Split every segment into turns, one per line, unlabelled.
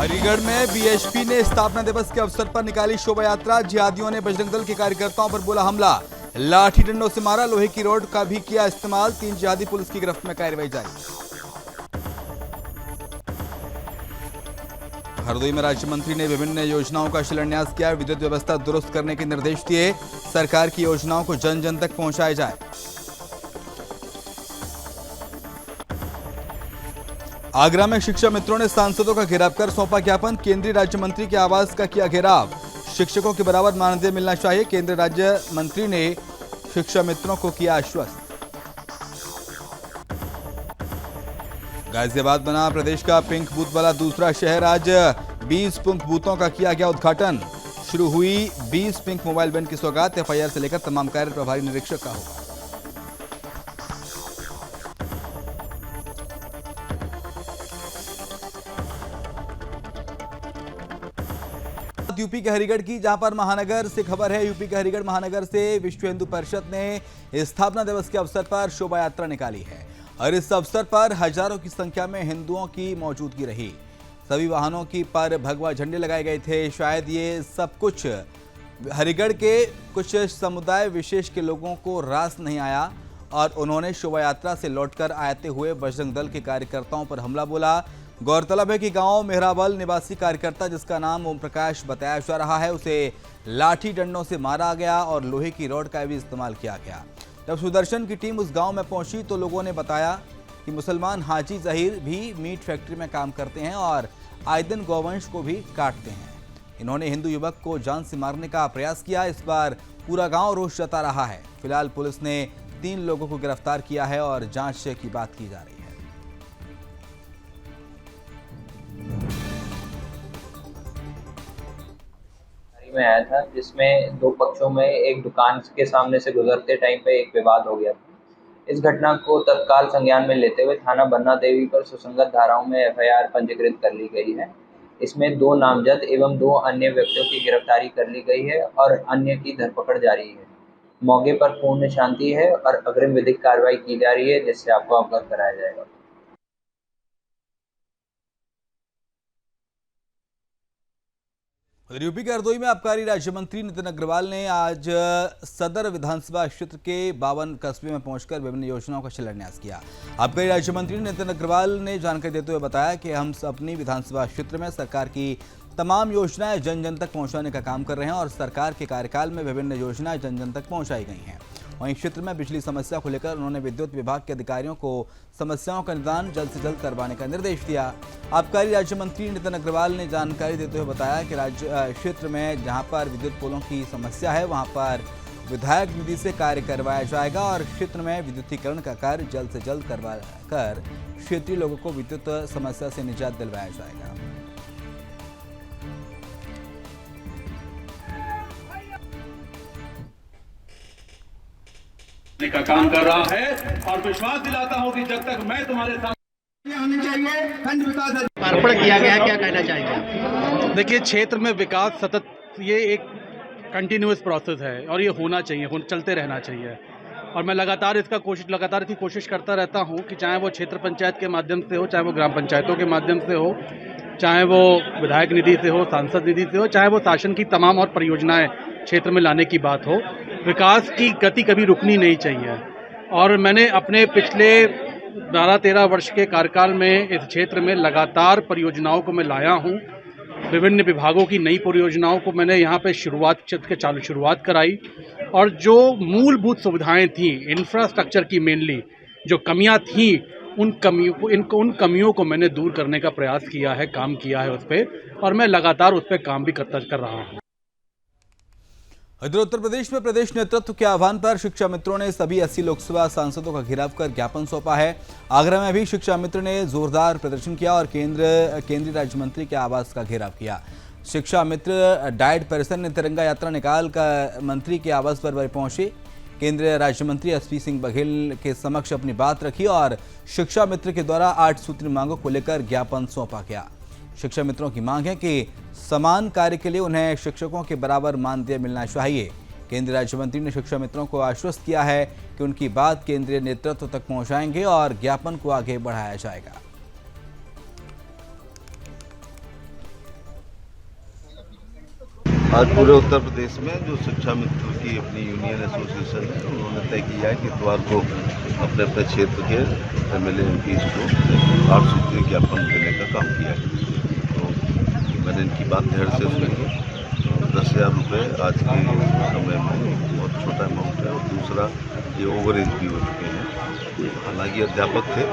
हरिगढ़ में बीएसपी ने स्थापना दिवस के अवसर पर निकाली शोभा यात्रा। जिहादियों ने बजरंग दल के कार्यकर्ताओं पर बोला हमला, लाठी डंडों से मारा, लोहे की रॉड का भी किया इस्तेमाल। 3 जिहादी पुलिस की गिरफ्त में कार्रवाई जारी। हरदोई में राज्य मंत्री ने विभिन्न योजनाओं का शिलान्यास किया। विद्युत व्यवस्था दुरुस्त करने के निर्देश दिए। सरकार की योजनाओं को जन जन तक पहुंचाया जाए। आगरा में शिक्षा मित्रों ने सांसदों का घेराव कर सौंपा ज्ञापन। केंद्रीय राज्य मंत्री के आवास का किया घेराव। शिक्षकों के बराबर मानदेय मिलना चाहिए। केंद्रीय राज्य मंत्री ने शिक्षा मित्रों को किया आश्वस्त। गाजियाबाद बना प्रदेश का पिंक बूथ वाला दूसरा शहर। आज 20 पिंक बूथों का किया गया उद्घाटन। शुरू हुई 20 पिंक मोबाइल वैन की सौगात। एफआईआर से लेकर तमाम कार्य प्रभारी निरीक्षक का होगा। यूपी के हरिगढ़ की, जहां पर महानगर से खबर है। यूपी के हरिगढ़ महानगर से विश्व हिंदू परिषद ने स्थापना दिवस के अवसर पर शोभा यात्रा निकाली है और इस अवसर पर हजारों की संख्या में हिंदुओं की मौजूदगी रही। सभी वाहनों की पर भगवा झंडे लगाए गए थे। शायद ये सब कुछ हरिगढ़ के कुछ समुदाय विशेष के लोगों को रास नहीं आया और उन्होंने शोभा यात्रा से लौटकर आते हुए बजरंग दल के कार्यकर्ताओं पर हमला बोला। गौरतलब है कि गांव मेहराबल निवासी कार्यकर्ता, जिसका नाम ओम प्रकाश बताया जा रहा है, उसे लाठी डंडों से मारा गया और लोहे की रॉड का भी इस्तेमाल किया गया। जब सुदर्शन की टीम उस गांव में पहुंची तो लोगों ने बताया कि मुसलमान हाजी जहीर भी मीट फैक्ट्री में काम करते हैं और आए दिन गौवंश को भी काटते हैं। इन्होंने हिंदू युवक को जान से मारने का प्रयास किया। इस बार पूरा गांव रोष जता रहा है। फिलहाल पुलिस ने 3 लोगों को गिरफ्तार किया है और जांच की बात की जा रही है।
में आया था, जिसमें 2 पक्षों में एक दुकान के सामने से गुजरते टाइम पे एक विवाद हो गया था। इस घटना को तत्काल संज्ञान में लेते हुए थाना बन्ना देवी पर सुसंगत धाराओं में एफआईआर पंजीकृत कर ली गई है। इसमें 2 नामजद एवं 2 अन्य व्यक्तियों की गिरफ्तारी कर ली गई है और अन्य की धरपकड़ जारी है। मौके पर पूर्ण शांति है और अग्रिम विधिक कार्रवाई की जा रही है, जिससे आपको अवगत कराया जाएगा।
यूपी के हरदोई में आबकारी राज्य मंत्री नितिन अग्रवाल ने आज सदर विधानसभा क्षेत्र के 52 कस्बे में पहुंचकर विभिन्न योजनाओं का शिलान्यास किया। आबकारी राज्य मंत्री नितिन अग्रवाल ने जानकारी देते हुए बताया कि हम अपनी विधानसभा क्षेत्र में सरकार की तमाम योजनाएं जन जन तक पहुंचाने का काम कर रहे हैं और सरकार के कार्यकाल में विभिन्न योजनाएं जन जन तक पहुंचाई गई हैं। वहीं क्षेत्र में बिजली समस्या को लेकर उन्होंने विद्युत विभाग के अधिकारियों को समस्याओं का निदान जल्द से जल्द करवाने का निर्देश दिया। आबकारी राज्य मंत्री नितिन अग्रवाल ने जानकारी देते हुए बताया कि राज्य क्षेत्र में जहां पर विद्युत पोलों की समस्या है वहां पर विधायक निधि से कार्य करवाया जाएगा और क्षेत्र में विद्युतीकरण का कार्य जल्द से जल्द करवा कर क्षेत्रीय लोगों को विद्युत समस्या से निजात दिलवाया जाएगा।
का काम कर रहा है और विश्वास दिलाता हूं कि जब तक मैं तुम्हारे सामने आने चाहिए खंड विकास
अर्पण किया गया, क्या कहना चाहेंगे?
देखिए, क्षेत्र में विकास सतत ये एक कंटिन्यूअस प्रोसेस है और ये होना चाहिए, चलते रहना चाहिए और मैं लगातार इसकी कोशिश करता रहता हूं कि चाहे वो क्षेत्र पंचायत के माध्यम से हो, चाहे वो ग्राम पंचायतों के माध्यम से हो, चाहे वो विधायक निधि से हो, सांसद निधि से हो, चाहे वो शासन की तमाम और परियोजनाएं क्षेत्र में लाने की बात हो। विकास की गति कभी रुकनी नहीं चाहिए और मैंने अपने पिछले 12-13 वर्ष के कार्यकाल में इस क्षेत्र में लगातार परियोजनाओं को मैं लाया हूं। विभिन्न विभागों की नई परियोजनाओं को मैंने यहाँ पे शुरुआत कराई और जो मूलभूत सुविधाएं थी, इंफ्रास्ट्रक्चर की मेनली जो कमियां थी, उन कमियों को मैंने दूर करने का प्रयास किया है, काम किया है उस पर और मैं लगातार उस पर काम भी कर रहा हूँ।
इधर उत्तर प्रदेश में प्रदेश नेतृत्व के आह्वान पर शिक्षा मित्रों ने सभी 80 लोकसभा सांसदों का घेराव कर ज्ञापन सौंपा है। आगरा में भी शिक्षा मित्र ने जोरदार प्रदर्शन किया और केंद्रीय राज्य मंत्री के आवास का घेराव किया। शिक्षा मित्र डाइट परिसर ने तिरंगा यात्रा निकाल कर मंत्री के आवास पर पहुंचे। केंद्रीय राज्य मंत्री एसपी सिंह बघेल के समक्ष अपनी बात रखी और शिक्षा मित्र के द्वारा 8 सूत्री मांगों को लेकर ज्ञापन सौंपा गया। शिक्षा मित्रों की मांग है कि समान कार्य के लिए उन्हें शिक्षकों के बराबर मानदेय मिलना चाहिए। केंद्रीय राज्य मंत्री ने शिक्षा मित्रों को आश्वस्त किया है कि उनकी बात केंद्रीय नेतृत्व तक पहुंचाएंगे और ज्ञापन को आगे बढ़ाया जाएगा।
आज पूरे उत्तर प्रदेश में जो शिक्षा मित्र की अपनी यूनियन एसोसिएशन है उन्होंने तय किया है कि इतवार को अपने अपने क्षेत्र के एमएलए एमपीज को 8 सूत्रीय ज्ञापन देने का काम किया है। तो मैंने इनकी बात ध्यान से सुनी। 10,000 रुपये आज के समय में बहुत छोटा अमाउंट है और दूसरा ये ओवर एज भी हो चुके हैं। हालांकि अध्यापक थे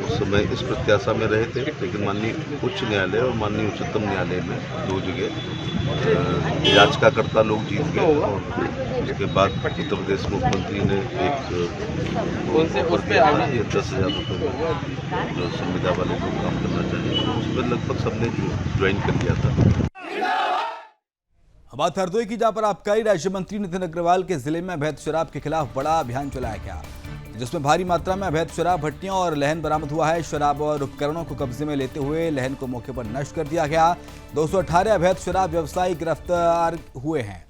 उस समय इस प्रत्याशा में रहे थे, लेकिन माननीय उच्च न्यायालय और माननीय उच्चतम न्यायालय में 2 जगह याचिकाकर्ता लोग जीत गए और उसके बाद उत्तर प्रदेश मुख्यमंत्री ने एक ऑफर दिया था ये 10,000 रुपये में जो संविदा वाले लोग काम करना चाहिए, उस पर लगभग सबने ज्वाइन कर लिया था।
बात हरदोई की, जहां पर आबकारी राज्य मंत्री नितिन अग्रवाल के जिले में अवैध शराब के खिलाफ बड़ा अभियान चलाया गया, जिसमें भारी मात्रा में अवैध शराब भट्टियां और लहन बरामद हुआ है। शराब और उपकरणों को कब्जे में लेते हुए लहन को मौके पर नष्ट कर दिया गया। 218 अवैध शराब व्यवसायी गिरफ्तार हुए हैं।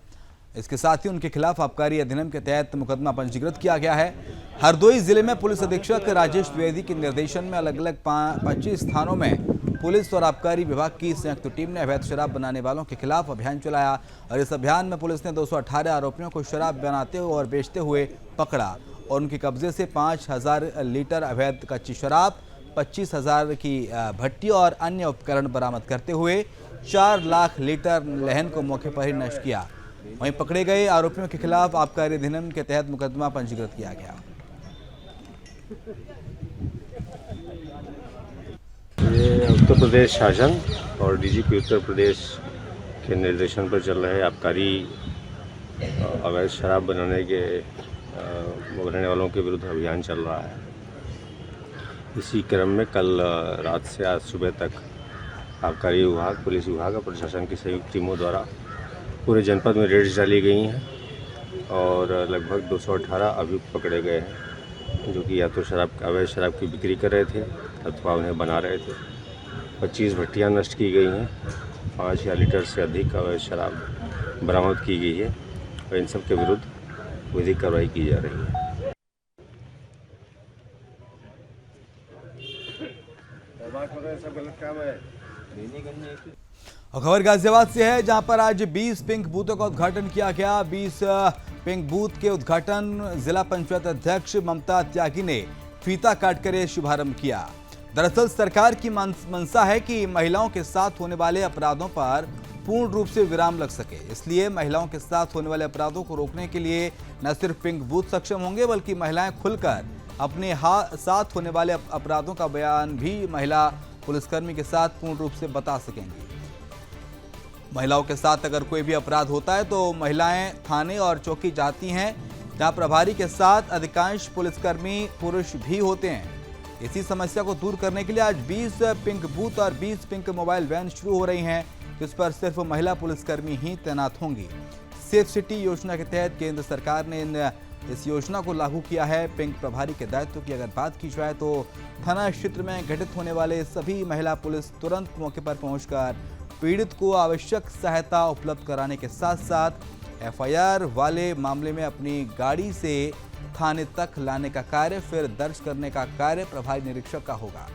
इसके साथ ही उनके खिलाफ आबकारी अधिनियम के तहत मुकदमा पंजीकृत किया गया है। हरदोई जिले में पुलिस अधीक्षक राजेश द्विवेदी के निर्देशन में अलग अलग 25 स्थानों में पुलिस और आबकारी विभाग की संयुक्त टीम ने अवैध शराब बनाने वालों के खिलाफ अभियान चलाया और इस अभियान में पुलिस ने 218 आरोपियों को शराब बनाते हुए और बेचते हुए पकड़ा और उनके कब्जे से 5,000 लीटर अवैध कच्ची शराब, 25,000 की भट्टी और अन्य उपकरण बरामद करते हुए 4 लाख लीटर लहन को मौके पर ही नष्ट किया। वहीं पकड़े गए आरोपियों के खिलाफ आबकारी अधिनियम के तहत मुकदमा पंजीकृत किया गया।
ये उत्तर प्रदेश शासन और डीजीपी उत्तर प्रदेश के निर्देशन पर चल रहे आबकारी अवैध शराब बनाने वालों के विरुद्ध अभियान चल रहा है। इसी क्रम में कल रात से आज सुबह तक आबकारी विभाग, पुलिस विभाग और प्रशासन की संयुक्त टीमों द्वारा पूरे जनपद में रेड्स डाली गई हैं और लगभग 218 अभियुक्त पकड़े गए हैं, जो कि या तो अवैध शराब की बिक्री कर रहे थे अथवा उन्हें बना रहे थे। 25 भट्टियाँ नष्ट की गई हैं, 5,000 लीटर से अधिक अवैध शराब बरामद की गई है और इन सब के विरुद्ध विधिक कार्रवाई की जा रही है।
और खबर गाजियाबाद से है, जहां पर आज 20 पिंक बूथों का उद्घाटन किया गया। 20 पिंक बूथ के उद्घाटन जिला पंचायत अध्यक्ष ममता त्यागी ने फीता काटकर यह शुभारंभ किया। दरअसल सरकार की मंशा है कि महिलाओं के साथ होने वाले अपराधों पर पूर्ण रूप से विराम लग सके, इसलिए महिलाओं के साथ होने वाले अपराधों को रोकने के लिए न सिर्फ पिंक बूथ सक्षम होंगे, बल्कि महिलाएं खुलकर अपने साथ होने वाले अपराधों का बयान भी महिला पुलिसकर्मी के साथ पूर्ण रूप से बता सकेंगी। महिलाओं के साथ अगर कोई भी अपराध होता है तो महिलाएं थाने और चौकी जाती हैं, जहां प्रभारी के साथ अधिकांश पुलिसकर्मी पुरुष भी होते हैं। इसी समस्या को दूर करने के लिए आज 20 पिंक बूथ और 20 पिंक मोबाइल वैन शुरू हो रही हैं, जिस पर सिर्फ महिला पुलिसकर्मी ही तैनात होंगी। सेफ सिटी योजना के तहत केंद्र सरकार ने इस योजना को लागू किया है। पिंक प्रभारी के दायित्व की अगर बात की जाए तो थाना क्षेत्र में घटित होने वाले सभी महिला पुलिस तुरंत मौके पर पहुंचकर पीड़ित को आवश्यक सहायता उपलब्ध कराने के साथ साथ एफआईआर वाले मामले में अपनी गाड़ी से थाने तक लाने का कार्य, फिर दर्ज करने का कार्य प्रभारी निरीक्षक का होगा।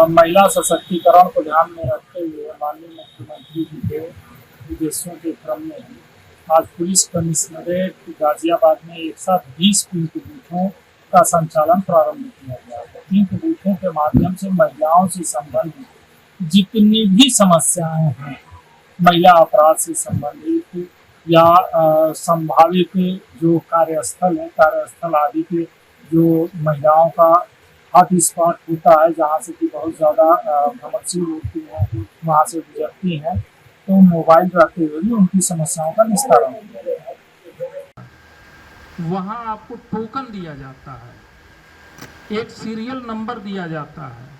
महिला सशक्तिकरण को ध्यान में रखते हुए माननीय मुख्यमंत्री जी के निर्देशों के क्रम में आज पुलिस कमिश्नरेट गाजियाबाद में एक साथ 20 पिंक बूथों का संचालन प्रारंभ किया गया है। पिंक बूथों के माध्यम से महिलाओं से संबंधित जितनी भी समस्याएं हैं, महिला अपराध से संबंधित या संभावित जो कार्यस्थल है, कार्यस्थल आदि के जो महिलाओं का हॉट स्पॉट होता है, जहाँ से कि बहुत ज़्यादा भ्रमणशील होती हैं, वहाँ से गुजरती हैं, तो मोबाइल रखते हुए भी उनकी समस्याओं का निस्तारण किया जाता है।
वहाँ आपको टोकन दिया जाता है, एक सीरियल नंबर दिया जाता है,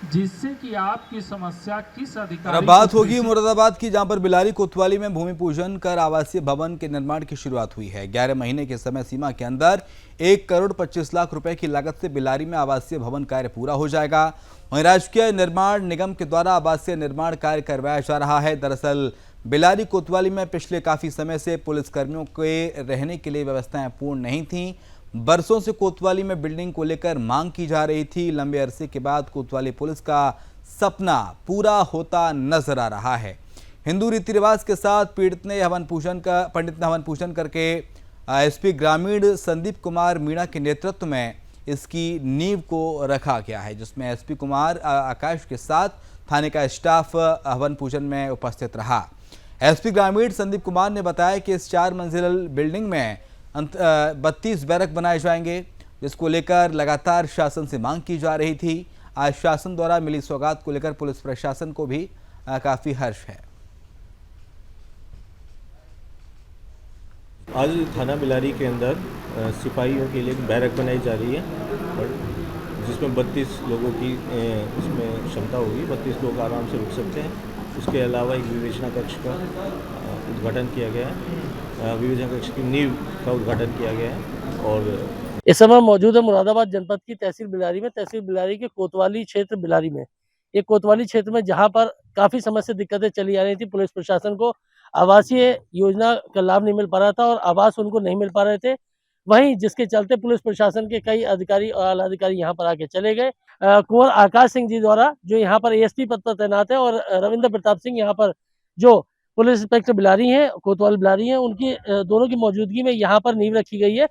जिससे कि आपकी समस्या किस अधिकारी।
अब बात होगी मुरादाबाद की, जहां पर बिलारी कोतवाली में भूमि पूजन कर आवासीय भवन के निर्माण की शुरुआत हुई है। 11 महीने के समय सीमा के अंदर 1 करोड़ 25 लाख रुपए की लागत से बिलारी में आवासीय भवन कार्य पूरा हो जाएगा। वहीं राजकीय निर्माण निगम के द्वारा आवासीय निर्माण कार्य करवाया जा रहा है। दरअसल बिलारी कोतवाली में पिछले काफी समय से पुलिसकर्मियों के रहने के लिए व्यवस्थाएं पूर्ण नहीं थी। बरसों से कोतवाली में बिल्डिंग को लेकर मांग की जा रही थी। लंबे अरसे के बाद कोतवाली पुलिस का सपना पूरा होता नजर आ रहा है। हिंदू रीति रिवाज के साथ पंडित ने हवन पूजन करके एसपी ग्रामीण संदीप कुमार मीणा के नेतृत्व में इसकी नींव को रखा गया है, जिसमें एसपी कुमार आकाश के साथ थाने का स्टाफ हवन पूजन में उपस्थित रहा। एसपी ग्रामीण संदीप कुमार ने बताया कि इस 4 मंजिल बिल्डिंग में 32 बैरक बनाए जाएंगे, जिसको लेकर लगातार शासन से मांग की जा रही थी। आज शासन द्वारा मिली सौगात को लेकर पुलिस प्रशासन को भी काफी हर्ष है।
आज थाना बिलारी के अंदर सिपाहियों के लिए एक बैरक बनाई जा रही है, और जिसमें 32 लोगों की उसमें क्षमता होगी। 32 लोग आराम से रुक सकते हैं। उसके अलावा एक विवेचना कक्ष का उद्घाटन किया गया है। विवेचना कक्ष की नींव का उद्घाटन किया गया है। और
इस समय मौजूद है मुरादाबाद जनपद की तहसील बिलारी में, तहसील बिलारी के कोतवाली क्षेत्र बिलारी में। ये कोतवाली क्षेत्र में जहाँ पर काफ़ी समय से दिक्कतें चली आ रही थी, पुलिस प्रशासन को आवासीय योजना का लाभ नहीं मिल पा रहा था और आवास उनको नहीं मिल पा रहे थे। वहीं जिसके चलते पुलिस प्रशासन के कई अधिकारी और आला अधिकारी यहाँ पर आके चले गए। कुंवर आकाश सिंह जी द्वारा, जो यहाँ पर एएसपी पद पर तैनात है, और रविंद्र प्रताप सिंह यहाँ पर जो पुलिस इंस्पेक्टर बिलारी हैं, कोतवाल बिलारी हैं, उनकी दोनों की मौजूदगी में यहाँ पर नींव रखी गई है।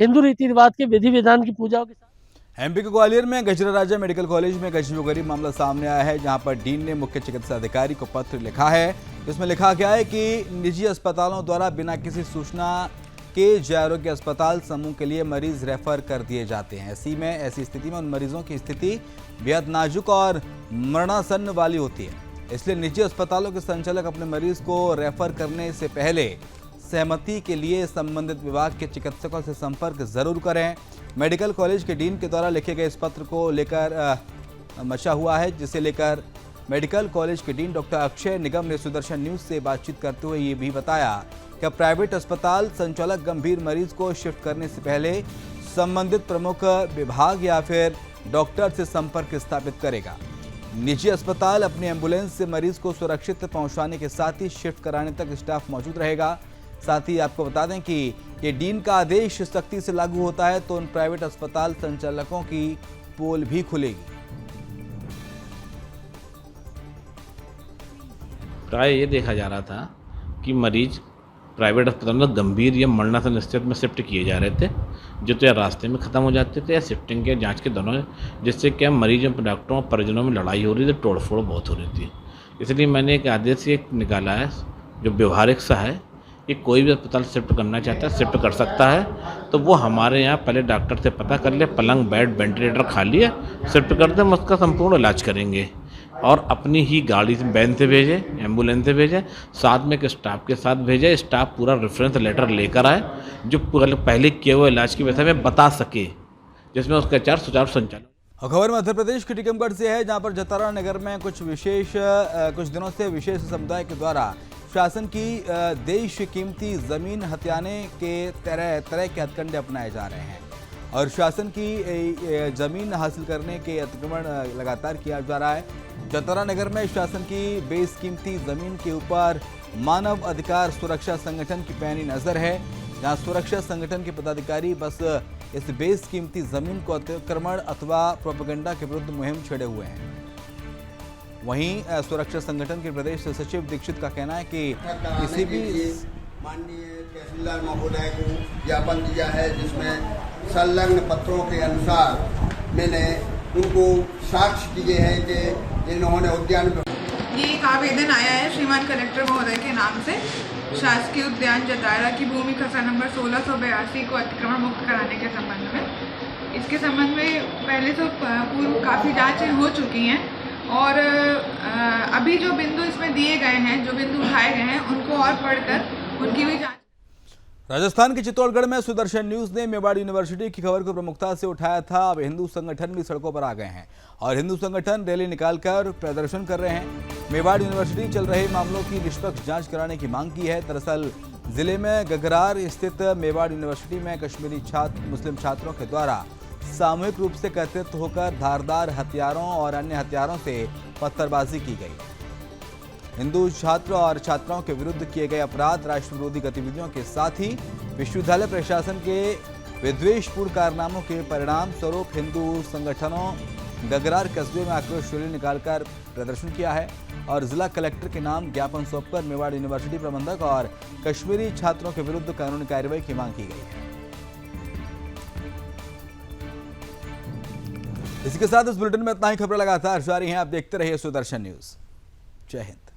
हिंदू रीति रिवाज के विधि विधान की पूजाओं के साथ
एमपी के ग्वालियर में गजराराजा मेडिकल कॉलेज में गरीब मामला सामने आया है, जहां पर डीन ने मुख्य चिकित्सा अधिकारी को पत्र लिखा है। इसमें लिखा गया है कि निजी अस्पतालों द्वारा बिना किसी सूचना के जय आरोग्य अस्पताल समूह के लिए मरीज रेफर कर दिए जाते हैं। ऐसी स्थिति में उन मरीजों की स्थिति बेहद नाजुक और मरणासन्न वाली होती है। इसलिए निजी अस्पतालों के संचालक अपने मरीज को रेफर करने से पहले सहमति के लिए संबंधित विभाग के चिकित्सकों से संपर्क जरूर करें। मेडिकल कॉलेज के डीन के द्वारा लिखे गए इस पत्र को लेकर मचा हुआ है, जिसे लेकर मेडिकल कॉलेज के डीन डॉक्टर अक्षय निगम ने सुदर्शन न्यूज से बातचीत करते हुए ये भी बताया कि प्राइवेट अस्पताल संचालक गंभीर मरीज को शिफ्ट करने से पहले संबंधित प्रमुख विभाग या फिर डॉक्टर से संपर्क स्थापित करेगा। निजी अस्पताल अपनी एम्बुलेंस से मरीज को सुरक्षित पहुंचाने के साथ ही शिफ्ट कराने तक स्टाफ मौजूद रहेगा। साथ ही आपको बता दें कि ये डीन का आदेश सख्ती से लागू होता है तो उन प्राइवेट अस्पताल संचालकों की पोल भी खुलेगी।
प्राय ये देखा जा रहा था कि मरीज प्राइवेट अस्पताल में गंभीर या मरणासन स्थिति में शिफ्ट किए जा रहे थे, जो तो या रास्ते में ख़त्म हो जाते थे या शिफ्टिंग के जांच के दौरान, जिससे क्या मरीजों, डॉक्टरों और परिजनों में लड़ाई हो रही थी, तोड़फोड़ बहुत हो रही थी। इसलिए मैंने एक आदेश एक निकाला है जो व्यवहारिक सा है कि कोई भी अस्पताल शिफ्ट करना चाहता है शिफ्ट कर सकता है, तो वो हमारे यहाँ पहले डॉक्टर से पता कर ले, पलंग, बेड, वेंटिलेटर खाली है, शिफ्ट कर दें, हम उसका संपूर्ण इलाज करेंगे। और अपनी ही गाड़ी से, वैन से भेजे, एम्बुलेंस से भेजे, साथ में एक स्टाफ के साथ भेजे। स्टाफ पूरा रेफरेंस लेटर लेकर आए जो पहले किए हुए इलाज के विषय में बता सके, जिसमें उसका सुचारू संचालन।
खबर मध्य प्रदेश के टीकमगढ़ से है, जहां पर जतारा नगर में कुछ दिनों से विशेष समुदाय के द्वारा शासन की देश कीमती जमीन हथियाने के तरह के हथकंडे अपनाए जा रहे हैं और शासन की जमीन हासिल करने के अतिक्रमण लगातार किया जा रहा है। जतारा नगर में शासन की बेशकीमती जमीन के ऊपर मानव अधिकार सुरक्षा संगठन की पैनी नजर है, जहां सुरक्षा संगठन के पदाधिकारी बस इस बेशकीमती जमीन को अतिक्रमण अथवा प्रोपेगेंडा के विरुद्ध मुहिम छेड़े हुए हैं। वहीं सुरक्षा संगठन के प्रदेश सचिव दीक्षित का कहना है कि किसी भी
माननीय तहसीलदार महोदय को ज्ञापन दिया है, जिसमें संलग्न पत्रों के अनुसार मैंने उनको साक्ष्य दिए हैं कि इन्होंने उद्यान
ये एक आवेदन आया है श्रीमान कलेक्टर महोदय के नाम से शासकीय उद्यान जतारा की भूमि खसरा नंबर 1682 को अतिक्रमण मुक्त कराने के संबंध में। इसके संबंध में पहले तो पूर्व काफ़ी जांचें हो चुकी हैं और अभी जो बिंदु इसमें दिए गए हैं, जो बिंदु उठाए गए हैं, उनको और पढ़कर उनकी भी जांच।
राजस्थान के चित्तौड़गढ़ में सुदर्शन न्यूज ने मेवाड़ यूनिवर्सिटी की खबर को प्रमुखता से उठाया था। अब हिंदू संगठन भी सड़कों पर आ गए हैं और हिंदू संगठन रैली निकालकर प्रदर्शन कर रहे हैं। मेवाड़ यूनिवर्सिटी चल रहे मामलों की निष्पक्ष जांच कराने की मांग की है। दरअसल जिले में गगरार स्थित मेवाड़ यूनिवर्सिटी में कश्मीरी मुस्लिम छात्रों के द्वारा सामूहिक रूप से एकत्रित होकर धारदार हथियारों और अन्य हथियारों से पत्थरबाजी की गई। हिंदू छात्र और छात्राओं के विरुद्ध किए गए अपराध, राष्ट्र विरोधी गतिविधियों के साथ ही विश्वविद्यालय प्रशासन के विद्वेषपूर्ण कारनामों के परिणाम स्वरूप हिंदू संगठनों गगरार कस्बे में आक्रोश रैली निकालकर प्रदर्शन किया है और जिला कलेक्टर के नाम ज्ञापन सौंपकर मेवाड़ यूनिवर्सिटी प्रबंधक और कश्मीरी छात्रों के विरुद्ध कानूनी कार्रवाई की मांग की गई है। इसी के साथ इस बुलेटिन में इतना ही। खबरें लगातार जारी हैं, आप देखते रहिए सुदर्शन न्यूज। जय हिंद।